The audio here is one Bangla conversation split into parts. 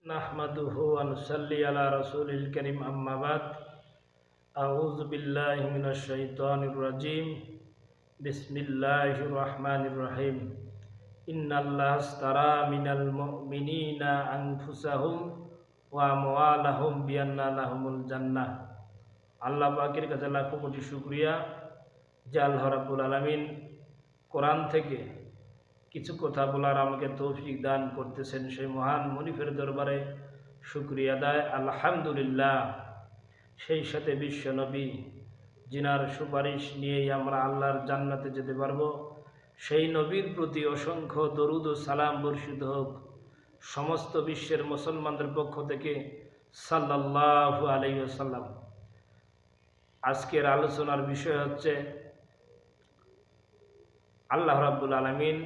নাহমাদুহু ওয়া নুসাল্লি আলা রাসূলিল কারীম আম্মা বাদ আউযু বিল্লাহি মিনাশ শাইতানির রাজীম বিসমিল্লাহির রহমানির রহিম ইন্নাল্লাহা আশতারা মিনাল মুমিনিনা আনফুসাহুম ওয়া আমওয়ালাহুম বিআন্না লাহুমুল জান্নাহ। আল্লাহ পাকের কাছে লাখো কোটি শুকরিয়া যে আল্লাহ রাব্বুল আলামিন কোরআন থেকে কিছু কথা বলার আমাকে তৌফিক দান করতেছেন। সেই মহান মনিফের দরবারে শুকরিয়া আদায় আলহামদুলিল্লাহ। সেই সাথে বিশ্ব নবী জিনার সুপারিশ নিয়েই আমরা আল্লাহর জান্নাতে যেতে পারবো, সেই নবীর প্রতি অসংখ্য দরুদ ও সালাম বর্ষিত হোক সমস্ত বিশ্বের মুসলমানদের পক্ষ থেকে সাল্লাল্লাহু আলাইহি ওয়াসাল্লাম। আজকের আলোচনার বিষয় হচ্ছে আল্লাহ রাব্বুল আলামিন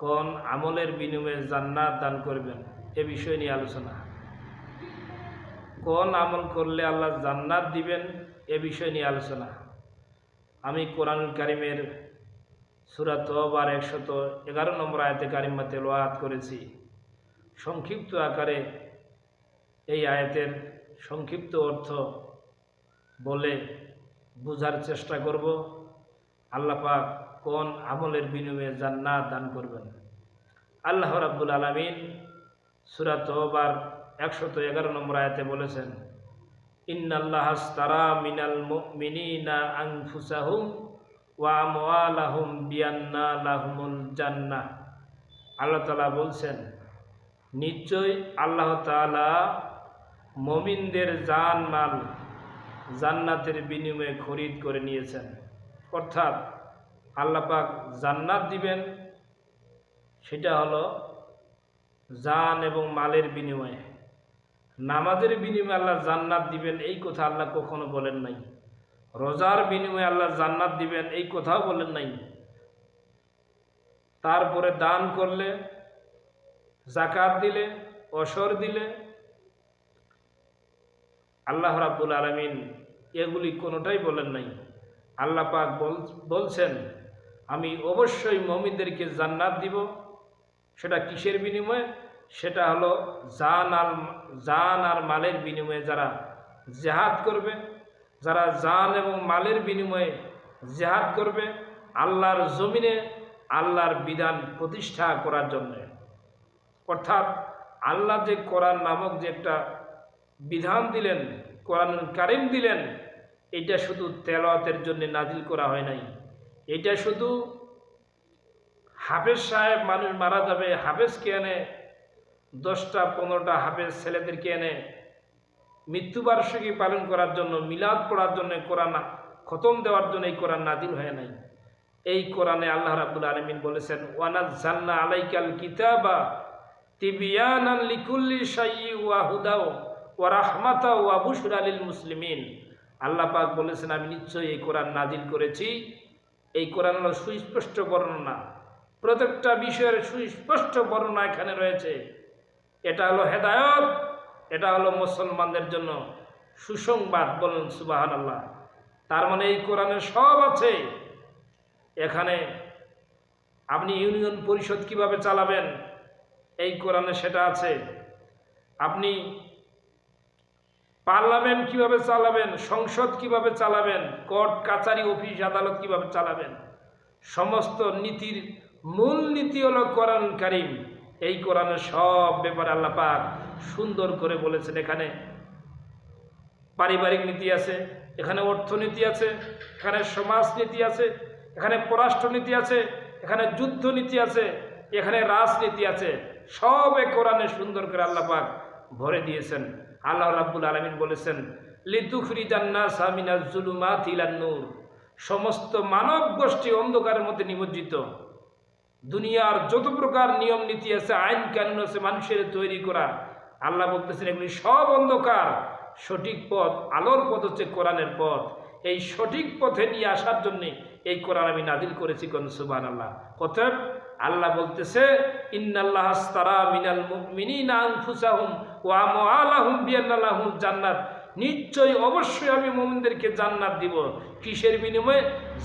কোন আমলের বিনিময়ে জান্নাত দান করবেন এ বিষয় নিয়ে আলোচনা। কোন আমল করলে আল্লাহ জান্নাত দিবেন এ বিষয় নিয়ে আলোচনা। আমি কোরআনুল কারীমের সূরা তওবার 111 নম্বর আয়াতে কারিমা তেলাওয়াত করেছি। সংক্ষিপ্ত আকারে এই আয়াতের সংক্ষিপ্ত অর্থ বলে বোঝার চেষ্টা করব। আল্লাহ পাক কোন আমলের বিনিময়ে জান্নাত দান করবেন। আল্লাহ রাব্বুল আলামিন সূরা তওবার 111 নম্বর আয়াতে বলেছেন, ইন্নাল্লাহা আশতারা মিনাল মুমিনিনা আনফুসাহুম ওয়া আমওয়ালাহুম বিআন্না লাহুমুল জান্নাহ। আল্লাহ তাআলা বলছেন, নিশ্চয় আল্লাহ তাআলা মুমিনদের জান মাল জান্নাতের বিনিময়ে খরিদ করে নিয়েছেন। অর্থাৎ আল্লাহ পাক জান্নাত দিবেন সেটা হলো জান এবং মালের বিনিময়ে। নামাজের বিনিময়ে আল্লাহ জান্নাত দিবেন এই কথা আল্লাহ কখনো বলেন নাই। রোজার বিনিময়ে আল্লাহ জান্নাত দিবেন এই কথাও বলেন নাই। তারপরে দান করলে, যাকাত দিলে, অসর দিলে আল্লাহ রাব্বুল আলামিন এগুলি কোনোটাই বলেন নাই। আল্লাহ পাক বলছেন, আমি অবশ্যই মুমিনদেরকে জান্নাত দিব। সেটা কিসের বিনিময়ে? সেটা হলো জান আর মালের বিনিময়ে। যারা জিহাদ করবে, যারা জান এবং মালের বিনিময়ে জিহাদ করবে আল্লাহর জমিনে আল্লাহর বিধান প্রতিষ্ঠা করার জন্য। অর্থাৎ আল্লাহ যে কোরআন নামক যে একটা বিধান দিলেন, কোরআনুল কারীম দিলেন, এটা শুধু তেলাওয়াতের জন্য নাজিল করা হয় নাই। এটা শুধু হাফেজ সাহেব, মানুষ মারা যাবে, হাফেজকে এনে 10টা 15টা হাফেজ ছেলেদেরকে এনে মৃত্যুবার্ষিকী পালন করার জন্য, মিলাদ পড়ার জন্য, কোরআন খতম দেওয়ার জন্য এই কোরআন নাজিল হয় নাই। এই কোরআনে আল্লাহ রাব্বুল আলামিন বলেছেন, ওয়ানাজ্জালনা আলাইকাল কিতাবা তিবয়ানান লিকুল্লি শাইইন ওয়া হুদাও ওয়া রাহমাতাও ওয়া বুশরা লিল মুসলিমিন। আল্লাহ পাক বলেছেন, আমি নিশ্চয়ই এই কোরআন নাজিল করেছি। এই কোরআন হলো সুস্পষ্ট বর্ণনা, প্রত্যেকটা বিষয়ের সুস্পষ্ট বর্ণনা এখানে রয়েছে। এটা হলো হেদায়েত, এটা হলো মুসলমানদের জন্য সুসংবাদ। বলুন সুবহানাল্লাহ। তার মানে এই কোরআনে সব আছে। এখানে আপনি ইউনিয়ন পরিষদ কিভাবে চালাবেন এই কোরআনে সেটা আছে। আপনি পার্লামেন্ট কিভাবে চালাবেন, সংসদ কিভাবে চালাবেন, কোর্ট কাচারি অফিস আদালত কিভাবে চালাবেন, সমস্ত নীতির মূল নীতি হলো কোরআন কারীম। এই কোরআনের সব ব্যাপারে আল্লাহ পাক সুন্দর করে বলেছেন। এখানে পারিবারিক নীতি আছে, এখানে অর্থনীতি আছে, এখানে সমাজনীতি আছে, এখানে পররাষ্ট্রনীতি আছে, এখানে যুদ্ধনীতি আছে, এখানে রাজনীতি আছে। সব এই কোরআনে সুন্দর করে আল্লাহ পাক ভরে দিয়েছেন। আল্লাহ রাব্বুল আলামিন বলেছেন, লিতুখরিজান নাসা মিনাজ জুলুমাতি ইলান নূর। সমস্ত মানব গোষ্ঠী অন্ধকারের মধ্যে নিমজ্জিত। দুনিয়ার যত প্রকার নিয়ম নীতি আছে, আইন কানুন আছে মানুষের তৈরি করা, আল্লাহ বলতেছেন এগুলি সব অন্ধকার। সঠিক পথ, আলোর পথ হচ্ছে কোরআনের পথ। এই সঠিক পথে নিয়ে আসার জন্য এই কোরআন আমি নাজিল করেছি। কোন সুবহানাল্লাহ। অতএব আল্লাহ বলতেছে, ইন্নাল্লাহা আশতারা মিনাল মুমিনিনা আনফুসাহুম ওয়া আমওয়ালাহুম বিআন্না লাহুমুল জান্নাত। নিশ্চয়ই অবশ্যই আমি মুমিনদেরকে জান্নাত দিব। কিসের বিনিময়ে?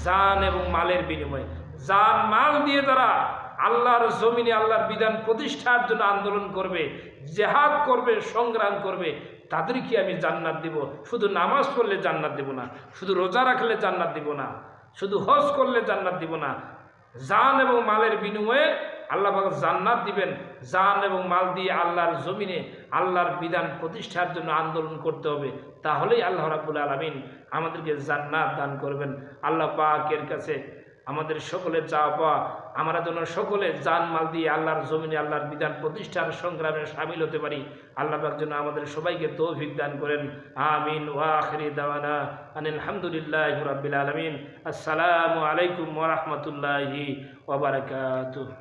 জান এবং মালের বিনিময়ে। জান মাল দিয়ে যারা আল্লাহর জমিনে আল্লাহর বিধান প্রতিষ্ঠার জন্য আন্দোলন করবে, জেহাদ করবে, সংগ্রাম করবে, তাদেরকে আমি জান্নাত দিব। শুধু নামাজ পড়লে জান্নাত দিব না, শুধু রোজা রাখলে জান্নাত দিব না, শুধু হজ করলে জান্নাত দিব না। জান এবং মালের বিনিময়ে আল্লাহ পাক জান্নাত দিবেন। জান এবং মাল দিয়ে আল্লাহর জমিনে আল্লাহর বিধান প্রতিষ্ঠার জন্য আন্দোলন করতে হবে, তাহলেই আল্লাহ রাব্বুল আলামিন আমাদেরকে জান্নাত দান করবেন। আল্লাহ পাকের কাছে আমাদের সকলের চাওয়া পাওয়া, আমরা যেন সকলে জান মাল দিয়ে আল্লাহর জমিনে আল্লাহর বিধান প্রতিষ্ঠার সংগ্রামে শামিল হতে পারি। আল্লাহ পাক যেন আমাদের সবাইকে তৌফিক দান করেন। আমিন। ওয়া আখিরি দাওয়ানা আনিল হামদুলিল্লাহি রাব্বিল আলামিন। আসসালামু আলাইকুম ওয়া রাহমাতুল্লাহি ওয়া বারাকাতুহু।